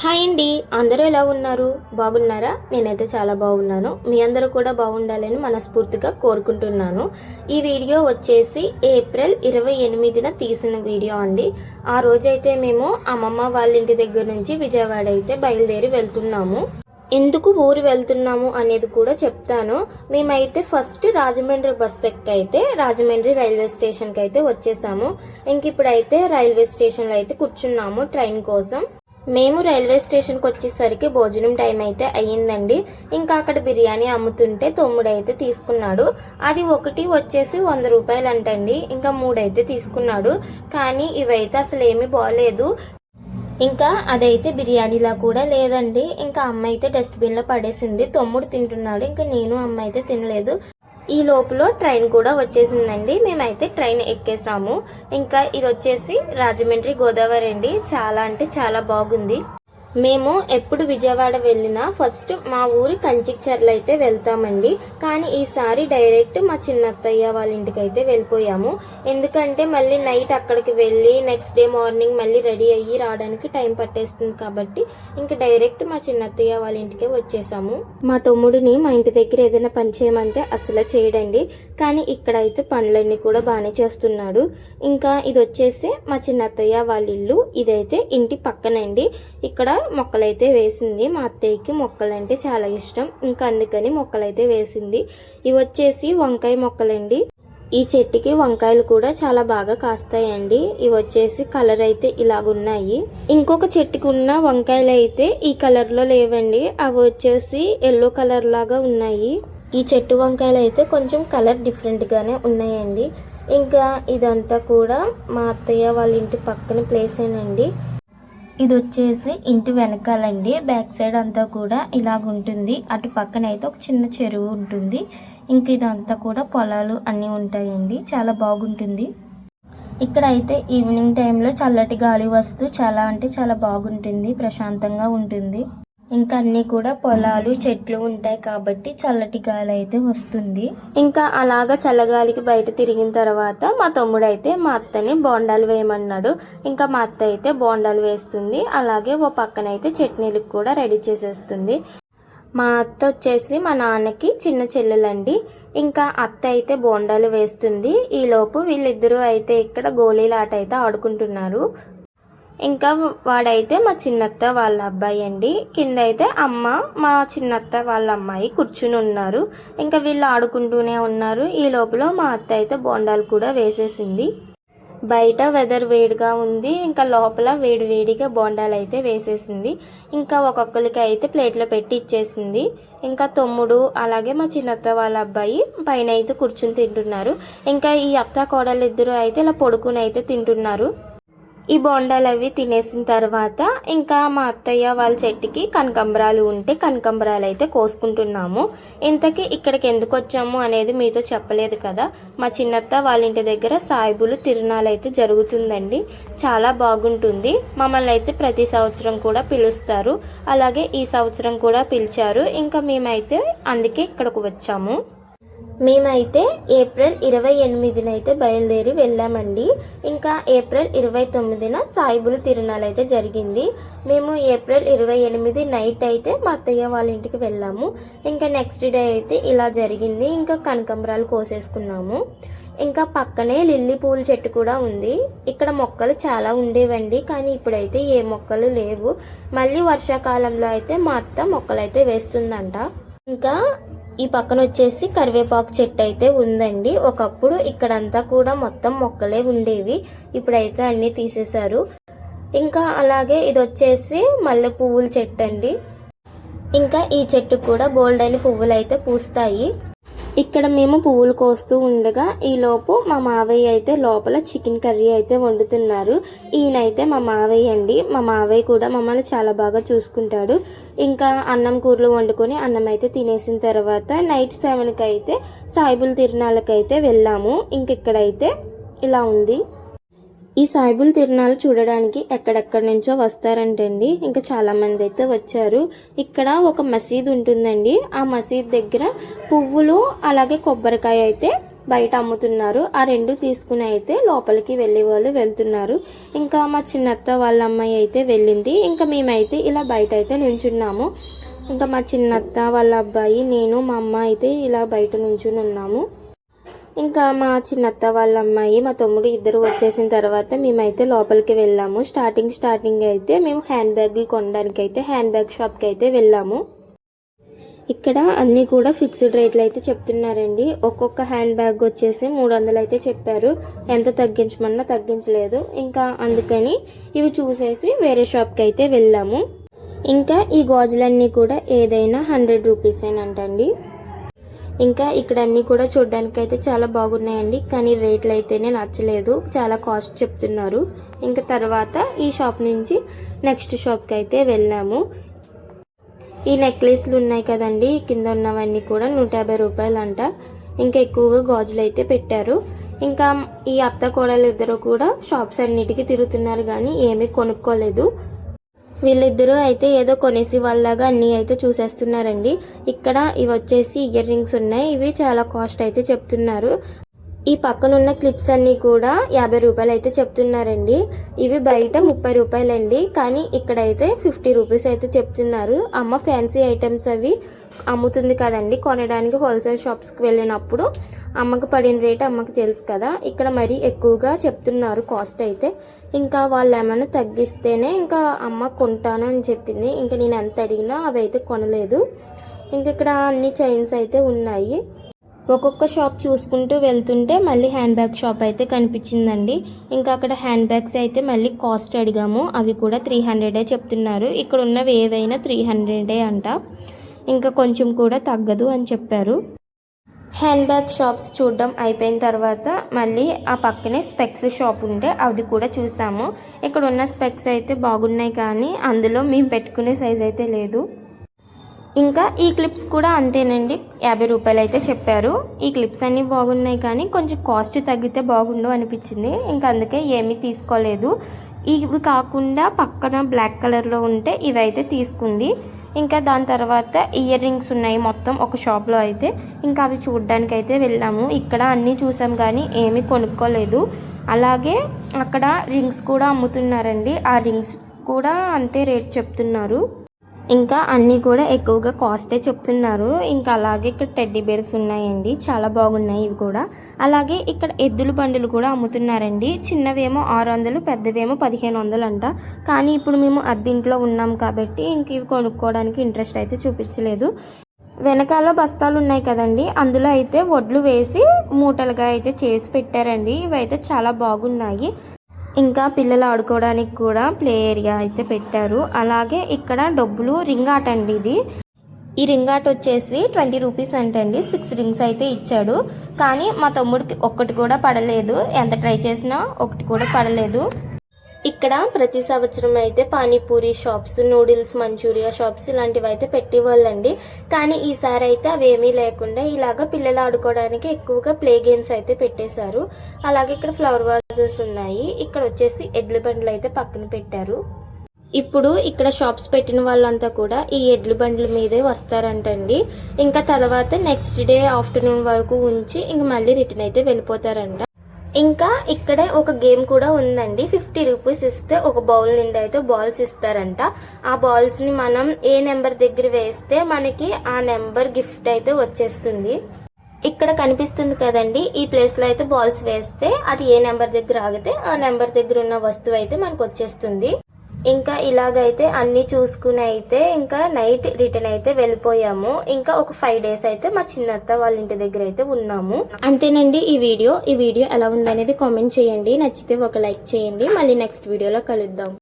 Hi అండి, అందరూ ఎలా ఉన్నారు? బాగున్నారా? నేనైతే చాలా బాగున్నాను. మీ అందరూ కూడా బాగుండాలని మనస్ఫూర్తిగా కోరుకుంటున్నాను. ఈ వీడియో వచ్చేసి ఏప్రిల్ 28న తీసిన వీడియో అండి. ఆ రోజైతే మేము అమ్మమ్మ వాళ్ళ ఇంటి దగ్గర నుంచి విజయవాడ అయితే బయలుదేరి వెళ్తున్నాము. ఎందుకు ఊరు వెళ్తున్నాము అనేది కూడా చెప్తాను. మేమైతే ఫస్ట్ రాజమండ్రి బస్ ఎక్కైతే రాజమండ్రి రైల్వే స్టేషన్కి అయితే వచ్చేసాము. ఇంక ఇప్పుడైతే రైల్వే స్టేషన్లో అయితే కూర్చున్నాము ట్రైన్ కోసం. మేము రైల్వే స్టేషన్కి వచ్చేసరికి భోజనం టైం అయితే అయ్యిందండి. ఇంకా అక్కడ బిర్యానీ అమ్ముతుంటే తమ్ముడైతే తీసుకున్నాడు. అది ఒకటి వచ్చేసి 100 రూపాయలు అంటండి. ఇంకా 3 అయితే తీసుకున్నాడు. కానీ ఇవైతే అసలు ఏమీ బాగలేదు. ఇంకా అదైతే బిర్యానీలా కూడా లేదండి. ఇంకా అమ్మ అయితే డస్ట్బిన్లో పడేసింది. తమ్ముడు తింటున్నాడు. ఇంకా నేను అమ్మ అయితే తినలేదు. ఈ లోపల ట్రైన్ కూడా వచ్చేసిందండి. మేమైతే ట్రైన్ ఎక్కేసాము. ఇంకా ఇది వచ్చేసి రాజమండ్రి గోదావరి అండి. చాలా అంటే చాలా బాగుంది. మేము ఎప్పుడు విజయవాడ వెళ్ళినా ఫస్ట్ మా ఊరి కంచిక్చర్లు అయితే వెళ్తామండి. కానీ ఈసారి డైరెక్ట్ మా చిన్నత్తయ్య వాళ్ళ ఇంటికి అయితే వెళ్ళిపోయాము. ఎందుకంటే మళ్ళీ నైట్ అక్కడికి వెళ్ళి నెక్స్ట్ డే మార్నింగ్ మళ్ళీ రెడీ అయ్యి రావడానికి టైం పట్టేస్తుంది కాబట్టి ఇంకా డైరెక్ట్ మా చిన్నత్తయ్య వాళ్ళ ఇంటికే వచ్చేసాము. మా తమ్ముడిని మా ఇంటి దగ్గర ఏదైనా పని చేయమంటే అసలు చేయడండి. కానీ ఇక్కడైతే పనులన్నీ కూడా బాగానే చేస్తున్నాడు. ఇంకా ఇది వచ్చేసి మా చిన్నత్తయ్య వాళ్ళ ఇల్లు. ఇదైతే ఇంటి పక్కనండి. ఇక్కడ మొక్కలైతే వేసింది. మా అత్తయ్యకి మొక్కలంటే చాలా ఇష్టం. ఇంకా అందుకని మొక్కలైతే వేసింది. ఇవి వచ్చేసి వంకాయ మొక్కలండి. ఈ చెట్టుకి వంకాయలు కూడా చాలా బాగా కాస్తాయండి. ఇవి వచ్చేసి కలర్ అయితే ఇలాగున్నాయి. ఇంకొక చెట్టుకి ఉన్న వంకాయలు అయితే ఈ కలర్లో లేవండి. అవి వచ్చేసి ఎల్లో కలర్ లాగా ఉన్నాయి. ఈ చెట్టు వంకాయలు అయితే కొంచెం కలర్ డిఫరెంట్గానే ఉన్నాయండి. ఇంకా ఇదంతా కూడా మా అత్తయ్య వాళ్ళ ఇంటి పక్కన ప్లేసేనండి. ఇది వచ్చేసి ఇంటి వెనకాలండి. బ్యాక్ సైడ్ అంతా కూడా ఇలాగుంటుంది. అటు పక్కన అయితే ఒక చిన్న చెరువు ఉంటుంది. ఇంక ఇదంతా కూడా పొలాలు అన్నీ ఉంటాయండి. చాలా బాగుంటుంది. ఇక్కడ అయితే ఈవినింగ్ టైంలో చల్లటి గాలి వస్తూ చాలా అంటే చాలా బాగుంటుంది. ప్రశాంతంగా ఉంటుంది. ఇంకా అన్నీ కూడా పొలాలు చెట్లు ఉంటాయి కాబట్టి చల్లటి గాలి అయితే వస్తుంది. ఇంకా అలాగా చల్లగాలికి బయట తిరిగిన తర్వాత మా తమ్ముడు అయితే మా అత్తని బోండాలు వేయమన్నాడు. ఇంకా మా అత్త అయితే బోండాలు వేస్తుంది. అలాగే ఓ పక్కన అయితే చట్నీలకు కూడా రెడీ చేసేస్తుంది. మా అత్త వచ్చేసి మా నాన్నకి చిన్న చెల్లెలండి. ఇంకా అత్త అయితే బోండాలు వేస్తుంది. ఈలోపు వీళ్ళిద్దరూ అయితే ఇక్కడ గోళీలాట అయితే ఆడుకుంటున్నారు. ఇంకా వాడైతే మా చిన్నత్త వాళ్ళ అబ్బాయి అండి. కింద అయితే అమ్మ మా చిన్నత్త వాళ్ళ అమ్మాయి కూర్చుని ఉన్నారు. ఇంకా వీళ్ళు ఆడుకుంటూనే ఉన్నారు. ఈ లోపల మా అత్త అయితే బోండాలు కూడా వేసేసింది. బయట వెదర్ వేడిగా ఉంది. ఇంకా లోపల వేడివేడిగా బోండాలు అయితే వేసేసింది. ఇంకా ఒక్కొక్కరికి అయితే ప్లేట్లో పెట్టి ఇచ్చేసింది. ఇంకా తమ్ముడు అలాగే మా చిన్నత్త వాళ్ళ అబ్బాయి పైన అయితే కూర్చుని తింటున్నారు. ఇంకా ఈ అత్త కోడలు ఇద్దరు అయితే ఇలా పడుకుని అయితే తింటున్నారు. ఈ బోండాలు అవి తినేసిన తర్వాత ఇంకా మా అత్తయ్య వాళ్ళ చెట్టుకి కనకంబరాలు ఉంటే కనకంబరాలు అయితే కోసుకుంటున్నాము. ఇంతకీ ఇక్కడికి ఎందుకు వచ్చాము అనేది మీతో చెప్పలేదు కదా. మా చిన్నత్త వాళ్ళ ఇంటి దగ్గర సాయిబులు తిరునాళ్ళు అయితే జరుగుతుందండి. చాలా బాగుంటుంది. మమ్మల్ని అయితే ప్రతి సంవత్సరం కూడా పిలుస్తారు. అలాగే ఈ సంవత్సరం కూడా పిలిచారు. ఇంకా మేమైతే అందుకే ఇక్కడికి వచ్చాము. మేమైతే ఏప్రిల్ 28న అయితే బయలుదేరి వెళ్ళామండి. ఇంకా ఏప్రిల్ 29న సాయిబులు తిరునాళ్ళు అయితే జరిగింది. మేము ఏప్రిల్ 28 నైట్ అయితే మా అత్తయ్య వాళ్ళ ఇంటికి వెళ్ళాము. ఇంకా నెక్స్ట్ డే అయితే ఇలా జరిగింది. ఇంకా కనకంబరాలు కోసేసుకున్నాము. ఇంకా పక్కనే లిల్లీ పూల చెట్టు కూడా ఉంది. ఇక్కడ మొక్కలు చాలా ఉండేవండి. కానీ ఇప్పుడైతే ఏ మొక్కలు లేవు. మళ్ళీ వర్షాకాలంలో అయితే మా అత్త మొక్కలు అయితే వేస్తుందంట. ఇంకా ఈ పక్కన వచ్చేసి కరివేపాకు చెట్టు అయితే ఉందండి. ఒకప్పుడు ఇక్కడంతా కూడా మొత్తం మొక్కలే ఉండేవి. ఇప్పుడైతే అన్నీ తీసేశారు. ఇంకా అలాగే ఇది వచ్చేసి మల్లె పువ్వుల చెట్టు అండి. ఇంకా ఈ చెట్టు కూడా బోల్డ్ అయిన పువ్వులు అయితే పూస్తాయి. ఇక్కడ మేము పువ్వులు కోస్తూ ఉండగా ఈలోపు మా మావయ్య అయితే లోపల చికెన్ కర్రీ అయితే వండుతున్నారు. ఈయనైతే మా మావయ్య అండి. మా మావయ్య కూడా మమ్మల్ని చాలా బాగా చూసుకుంటాడు. ఇంకా అన్నం కూరలు వండుకొని అన్నం అయితే తినేసిన తర్వాత నైట్ 7కి అయితే సాయిబుల్ తిరునాళ్ళకి అయితే వెళ్ళాము. ఇంక ఇక్కడైతే ఇలా ఉంది. ఈ సాయిబుల్ తిరునాళ్ళు చూడడానికి ఎక్కడెక్కడి నుంచో వస్తారంటండి. ఇంకా చాలా మంది అయితే వచ్చారు. ఇక్కడ ఒక మసీద్ ఉంటుందండి. ఆ మసీద్ దగ్గర పువ్వులు అలాగే కొబ్బరికాయ అయితే బయట అమ్ముతున్నారు. ఆ రెండు తీసుకుని అయితే లోపలికి వెళ్ళే వాళ్ళు వెళ్తున్నారు. ఇంకా మా చిన్నత్త వాళ్ళ అమ్మాయి అయితే వెళ్ళింది. ఇంకా మేమైతే ఇలా బయట అయితే నుంచున్నాము. ఇంకా మా చిన్నత్త వాళ్ళ అబ్బాయి, నేను, మా అమ్మ అయితే ఇలా బయట నుంచుని ఉన్నాము. ఇంకా మా చిన్నత్త వాళ్ళ అమ్మాయి, మా తమ్ముడు ఇద్దరు వచ్చేసిన తర్వాత మేమైతే లోపలికి వెళ్ళాము. స్టార్టింగ్ అయితే మేము హ్యాండ్ బ్యాగులు కొనడానికి అయితే హ్యాండ్ బ్యాగ్ షాప్కి అయితే వెళ్ళాము. ఇక్కడ అన్నీ కూడా ఫిక్స్డ్ రేట్లు అయితే చెప్తున్నారండి. ఒక్కొక్క హ్యాండ్ బ్యాగ్ వచ్చేసి 300 అయితే చెప్పారు. ఎంత తగ్గించమన్నా తగ్గించలేదు. ఇంకా అందుకని ఇవి చూసేసి వేరే షాప్కి అయితే వెళ్ళాము. ఇంకా ఈ గాజులన్నీ కూడా ఏదైనా 100 రూపీసేనంటండి. ఇంకా ఇక్కడ అన్నీ కూడా చూడడానికి అయితే చాలా బాగున్నాయండి. కానీ రేట్లు అయితేనే నచ్చలేదు, చాలా కాస్ట్ చెప్తున్నారు. ఇంకా తర్వాత ఈ షాప్ నుంచి నెక్స్ట్ షాప్కి అయితే వెళ్ళాము. ఈ నెక్లెస్లు ఉన్నాయి కదండి, కింద ఉన్నవన్నీ కూడా 150 రూపాయలు అంట. ఇంకా ఎక్కువగా గాజులు అయితే పెట్టారు. ఇంకా ఈ అత్త కోడలు ఇద్దరు కూడా షాప్స్ అన్నిటికీ తిరుగుతున్నారు కానీ ఏమీ కొనుక్కోలేదు. వీళ్ళిద్దరూ అయితే ఏదో కొనేసి వాళ్ళలాగా అన్నీ అయితే చూసేస్తున్నారండి. ఇక్కడ ఇవి వచ్చేసి ఇయర్ రింగ్స్ ఉన్నాయి. ఇవి చాలా కాస్ట్ అయితే చెప్తున్నారు. ఈ పక్కనున్న క్లిప్స్ అన్నీ కూడా 50 రూపాయలు అయితే చెప్తున్నారండి. ఇవి బయట 30 రూపాయలండి. కానీ ఇక్కడైతే 50 రూపీస్ అయితే చెప్తున్నారు. అమ్మ ఫ్యాన్సీ ఐటమ్స్ అవి అమ్ముతుంది కదండి, కొనడానికి హోల్సేల్ షాప్స్కి వెళ్ళినప్పుడు అమ్మకు పడిన రేట్ అమ్మకు తెలుసు కదా. ఇక్కడ మరీ ఎక్కువగా చెప్తున్నారు కాస్ట్ అయితే. ఇంకా వాళ్ళు ఏమైనా తగ్గిస్తేనే ఇంకా అమ్మ కొంటాను అని చెప్పింది. ఇంకా నేను ఎంత అడిగినా అవి అయితే కొనలేదు. ఇంకా ఇక్కడ అన్ని చైన్స్ అయితే ఉన్నాయి. ఒక్కొక్క షాప్ చూసుకుంటూ వెళ్తుంటే మళ్ళీ హ్యాండ్ బ్యాగ్ షాప్ అయితే కనిపించిందండి. ఇంకా అక్కడ హ్యాండ్ బ్యాగ్స్ అయితే మళ్ళీ కాస్ట్ అడిగాము. అవి కూడా 300 చెప్తున్నారు. ఇక్కడ ఉన్నవి ఏవైనా 300 అంట. ఇంకా కొంచెం కూడా తగ్గదు అని చెప్పారు. హ్యాండ్ బ్యాగ్ షాప్స్ చూడడం అయిపోయిన తర్వాత మళ్ళీ ఆ పక్కనే స్పెక్స్ షాప్ ఉంటే అది కూడా చూసాము. ఇక్కడ ఉన్న స్పెక్స్ అయితే బాగున్నాయి కానీ అందులో మేము పెట్టుకునే సైజ్ అయితే లేదు. ఇంకా ఈ క్లిప్స్ కూడా అంతేనండి, 50 రూపాయలు అయితే చెప్పారు. ఈ క్లిప్స్ అన్నీ బాగున్నాయి కానీ కొంచెం కాస్ట్ తగ్గితే బాగుండు అనిపించింది. ఇంకా అందుకే ఏమీ తీసుకోలేదు. ఇవి కాకుండా పక్కన బ్లాక్ కలర్లో ఉంటే ఇవి అయితే తీసుకుంది. ఇంకా దాని తర్వాత ఇయర్ రింగ్స్ ఉన్నాయి మొత్తం ఒక షాప్లో అయితే. ఇంకా అవి చూడడానికి అయితే వెళ్ళాము. ఇక్కడ అన్నీ చూసాం కానీ ఏమీ కొనుక్కోలేదు. అలాగే అక్కడ రింగ్స్ కూడా అమ్ముతున్నారండి. ఆ రింగ్స్ కూడా అంతే రేట్ చెప్తున్నారు. ఇంకా అన్నీ కూడా ఎక్కువగా కాస్టే చెప్తున్నారు. ఇంకా అలాగే ఇక్కడ టెడ్డీ బేర్స్ ఉన్నాయండి, చాలా బాగున్నాయి ఇవి కూడా. అలాగే ఇక్కడ ఎద్దుల బండులు కూడా అమ్ముతున్నారండి. చిన్నవేమో 600, పెద్దవేమో 1500 అంట. కానీ ఇప్పుడు మేము అద్దెంట్లో ఉన్నాం కాబట్టి ఇంక ఇవి కొనుక్కోవడానికి ఇంట్రెస్ట్ అయితే చూపించలేదు. వెనకాల బస్తాలు ఉన్నాయి కదండి, అందులో అయితే వడ్లు వేసి మూటలుగా అయితే చేసి పెట్టారండి. ఇవైతే చాలా బాగున్నాయి. ఇంకా పిల్లలు ఆడుకోవడానికి కూడా ప్లే ఏరియా అయితే పెట్టారు. అలాగే ఇక్కడ డబ్బులు రింగ్ ఆట అండి ఇది. ఈ రింగ్ ఆట వచ్చేసి 20 రూపీస్ అంటండి. 6 రింగ్స్ అయితే ఇచ్చాడు. కానీ మా తమ్ముడికి ఒక్కటి కూడా పడలేదు. ఎంత ట్రై చేసినా ఒకటి కూడా పడలేదు. ఇక్కడ ప్రతి సంవత్సరం అయితే panipuri shops, noodles, manchuria shops ఇలాంటివి అయితే పెట్టేవాళ్ళండి. కానీ ఈసారి అయితే అవేమీ లేకుండా ఇలాగ పిల్లలు ఆడుకోవడానికి ఎక్కువగా ప్లే గేమ్స్ అయితే పెట్టేశారు. అలాగే ఇక్కడ ఫ్లవర్ వాజెస్ ఉన్నాయి. ఇక్కడ వచ్చేసి ఎడ్ల బండ్లు అయితే పక్కన పెట్టారు. ఇప్పుడు ఇక్కడ షాప్స్ పెట్టిన వాళ్ళంతా కూడా ఈ ఎడ్ల బండ్ల మీదే వస్తారంటండి. ఇంకా తర్వాత నెక్స్ట్ డే ఆఫ్టర్నూన్ వరకు ఉంచి ఇంక మళ్ళీ రిటర్న్ అయితే వెళ్ళిపోతారంట. ఇంకా ఇక్కడే ఒక గేమ్ కూడా ఉందండి. 50 రూపీస్ ఇస్తే ఒక బౌల్ నిండా అయితే బాల్స్ ఇస్తారంట. ఆ బాల్స్ని మనం ఏ నెంబర్ దగ్గర వేస్తే మనకి ఆ నెంబర్ గిఫ్ట్ అయితే వచ్చేస్తుంది. ఇక్కడ కనిపిస్తుంది కదండి, ఈ ప్లేస్లో అయితే బాల్స్ వేస్తే అది ఏ నెంబర్ దగ్గర ఆగితే ఆ నెంబర్ దగ్గర ఉన్న వస్తువు అయితే మనకు వచ్చేస్తుంది. ఇంకా ఇలాగైతే అన్ని చూసుకుని అయితే ఇంకా నైట్ రిటర్న్ అయితే వెళ్ళిపోయాము. ఇంకా ఒక 5 డేస్ అయితే మా చిన్నత్త వాళ్ళ ఇంటి దగ్గర అయితే ఉన్నాము. అంతేనండి ఈ వీడియో ఎలా ఉందనేది కామెంట్ చేయండి. నచ్చితే ఒక లైక్ చేయండి. మళ్ళీ నెక్స్ట్ వీడియోలో కలుద్దాం.